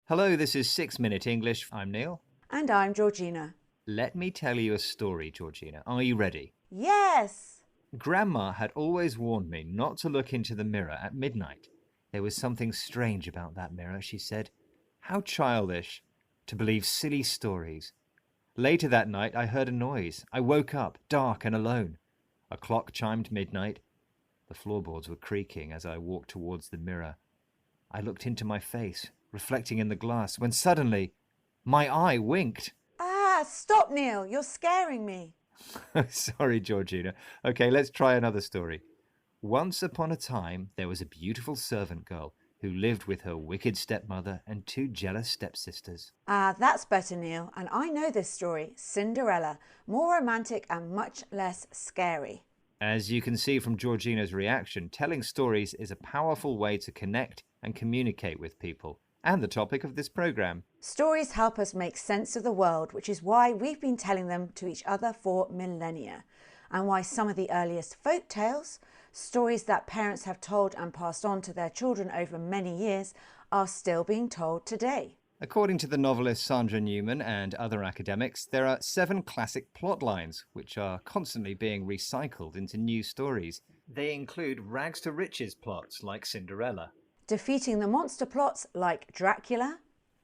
Hello, this is 6 Minute English. I'm Neil. And I'm Georgina. Let me tell you a story, Georgina. Are you ready? Yes! Grandma had always warned me not to look into the mirror at midnight. There was something strange about that mirror, she said. How childish to believe silly stories. Later that night, I heard a noise. I woke up, dark and alone. A clock chimed midnight. The floorboards were creaking as I walked towards the mirror. I looked into my face, reflecting in the glass, when suddenly my eye winked. Stop, Neil. You're scaring me. Sorry, Georgina. Okay, let's try another story. Once upon a time, there was a beautiful servant girl who lived with her wicked stepmother and two jealous stepsisters. That's better, Neil. And I know this story, Cinderella. More romantic and much less scary. As you can see from Georgina's reaction, telling stories is a powerful way to connect and communicate with people, and the topic of this program. Stories help us make sense of the world, which is why we've been telling them to each other for millennia, and why some of the earliest folk tales, stories that parents have told and passed on to their children over many years, are still being told today. According to the novelist Sandra Newman and other academics, there are 7 classic plot lines which are constantly being recycled into new stories. They include rags to riches plots like Cinderella, Defeating the monster plots like Dracula,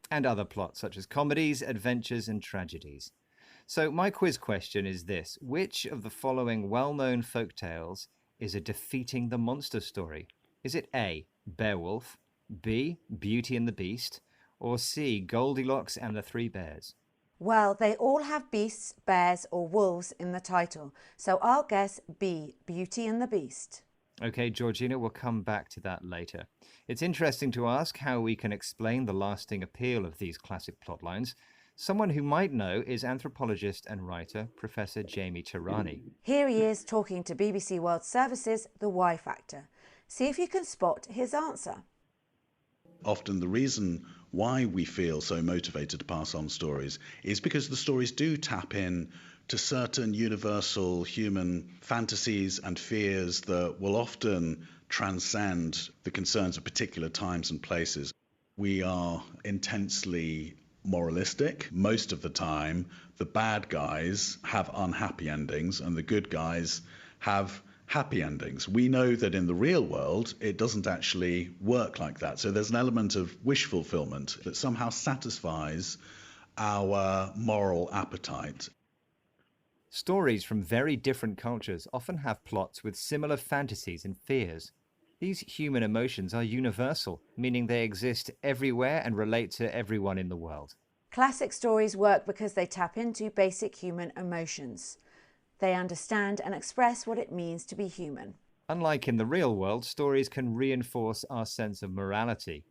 and other plots such as comedies, adventures, and tragedies. So my quiz question is this: which of the following well-known folk tales is a defeating the monster story? Is it A, Beowulf, B, Beauty and the Beast, or C, Goldilocks and the Three Bears? Well, they all have beasts, bears or wolves in the title, so I'll guess B, Beauty and the Beast. Okay, Georgina, we'll come back to that later. It's interesting to ask how we can explain the lasting appeal of these classic plotlines. Someone who might know is anthropologist and writer Professor Jamie Tarani. Here he is talking to BBC World Service's The Why Factor. See if you can spot his answer. Often the reason why we feel so motivated to pass on stories is because the stories do tap in to certain universal human fantasies and fears that will often transcend the concerns of particular times and places. We are intensely moralistic. Most of the time, the bad guys have unhappy endings and the good guys have happy endings. We know that in the real world, it doesn't actually work like that. So there's an element of wish fulfillment that somehow satisfies our moral appetite. Stories from very different cultures often have plots with similar fantasies and fears. These human emotions are universal, meaning they exist everywhere and relate to everyone in the world. Classic stories work because they tap into basic human emotions. They understand and express what it means to be human. Unlike in the real world, stories can reinforce our sense of morality.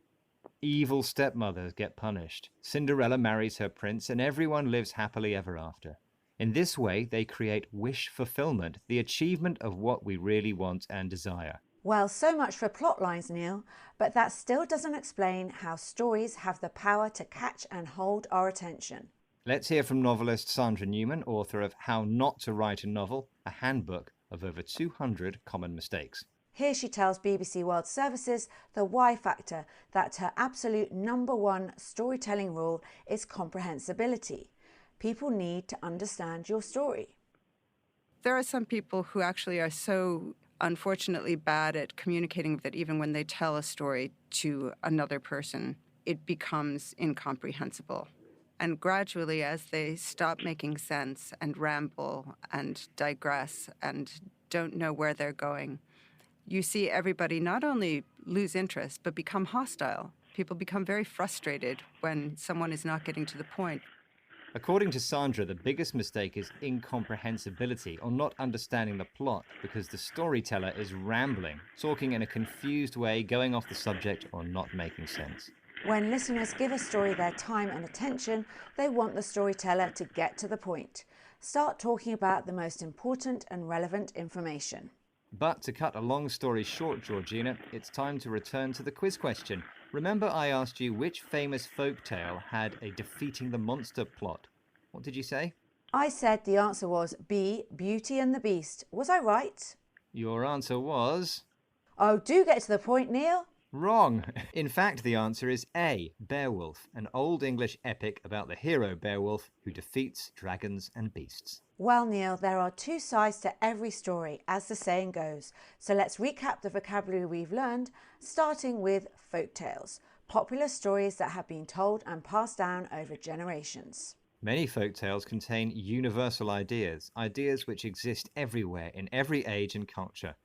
Evil stepmothers get punished. Cinderella marries her prince, and everyone lives happily ever after. In this way, they create wish fulfillment, the achievement of what we really want and desire. Well, so much for plot lines, Neil, but that still doesn't explain how stories have the power to catch and hold our attention. Let's hear from novelist Sandra Newman, author of How Not to Write a Novel, a handbook of over 200 common mistakes. Here she tells BBC World Service's The Why Factor that her absolute #1 storytelling rule is comprehensibility. People need to understand your story. There are some people who actually are so unfortunately bad at communicating that even when they tell a story to another person, it becomes incomprehensible. And gradually, as they stop making sense and ramble and digress and don't know where they're going, you see everybody not only lose interest, but become hostile. People become very frustrated when someone is not getting to the point. According to Sandra, the biggest mistake is incomprehensibility, or not understanding the plot, because the storyteller is rambling, talking in a confused way, going off the subject, or not making sense. When listeners give a story their time and attention, they want the storyteller to get to the point. Start talking about the most important and relevant information. But to cut a long story short, Georgina, it's time to return to the quiz question. Remember I asked you which famous folk tale had a defeating the monster plot? What did you say? I said the answer was B, Beauty and the Beast. Was I right? Your answer was... Oh, do get to the point, Neil. Wrong. In fact, the answer is A, Beowulf, an Old English epic about the hero Beowulf who defeats dragons and beasts. Well, Neil, there are two sides to every story, as the saying goes. So let's recap the vocabulary we've learned, starting with folk tales, popular stories that have been told and passed down over generations. Many folk tales contain universal ideas, ideas which exist everywhere in every age and culture.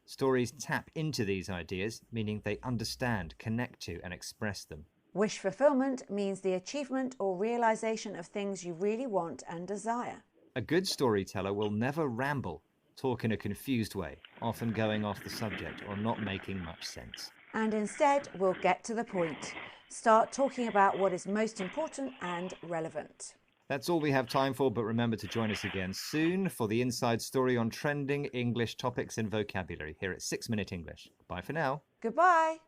Stories tap into these ideas, meaning they understand, connect to, and express them. Wish fulfillment means the achievement or realization of things you really want and desire. A good storyteller will never ramble, talk in a confused way, often going off the subject or not making much sense. And instead, we'll get to the point. Start talking about what is most important and relevant. That's all we have time for, but remember to join us again soon for the inside story on trending English topics and vocabulary here at 6 Minute English. Bye for now. Goodbye.